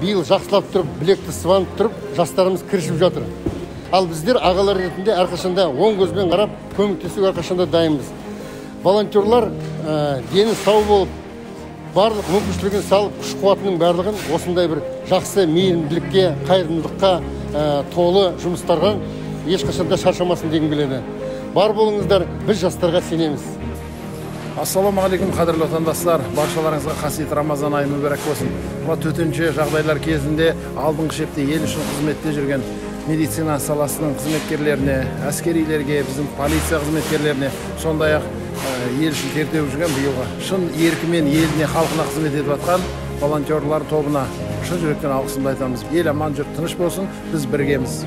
биыл жақсылап тұрып, білекті сыбанып тұрып, жастарымыз кірісіп жатыр. Ал біздер ағалар ретінде әрқашанда оң көзбен қарап, көмектесуге әрқашанда дайынбыз. Волонтерлар дені сау болып, барлық мүмкіншілігін салып, күш қуатының барлығын осындай бір жақсы мейірімділікке, қайырымдылыққа толы жұмыстарға ешқашанда шаршамасын дегім келеді. Бар болыңыздар, біз жастарға сенеміз. Ассалаумағалейкум, қадірлі отандастар. Баршаларыңызға қасиетті Рамазан айы мүбәрәк болсын. Бұл төтенше жағдайлар кезінде алдыңғы шепте ел үшін қызметте жүрген медицина саласының қызметкерлеріне, әскерилерге, біздің полиция қызметкерлеріне, сондай-ақ ел үшін тер төгіп жүрген биылғы шын еркімен еліне, халқына қызмет етіп жатқан волонтерлар тобына шын жүректен алғысымды айтамыз. Ел аман жұрт тыныш болсын, біз біргеміз.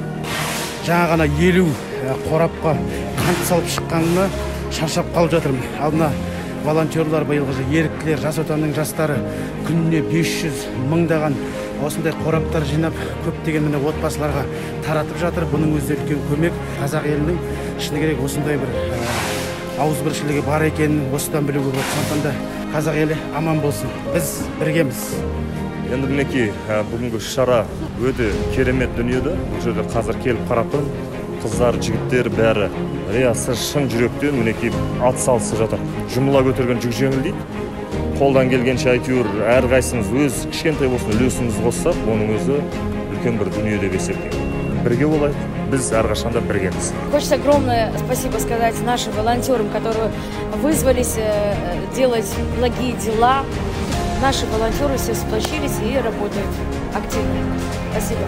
Жаңа ғана 50 қорапқа қант салып шыққанына шаршап қалып жатырмын. Алдына волонтерлар, биылғы еріктілер, жас отанның жастары күніне 500 мыңдаған осындай қораптар жинап, көптеген отбасыларға таратып жатыр. Бұның өзі үлкен көмек. Қазақ елінің шыны керек осындай бір ауызбіршілігі бар екенін осыдан білуге болады. Сондықтан қазақ елі аман болсын. Біз біргеміз. Енді мінекей бүгінгі шара өте керемет дүниеді. Бұл жерде қазір келіп қарап тұрмын. Қыздар, жігіттер бәрі риясыз шын жүректен мінекей ат салысып жатыр. Жұмыла көтерген жүк жеңіл дейді. Қолдан келгенше әйтеуір әрқайсымыз өз кішкентай болсын үлесімізді қоссақ, оның өзі үлкен бір дүние деп есептеймін. Бірге болайық, біз әрқашанда біргеміз. Хочется огромное спасибо сказать нашим волонтерам, которые вызвались делать благие дела. Наши волонтеры все сплочились и работают активно. Спасибо.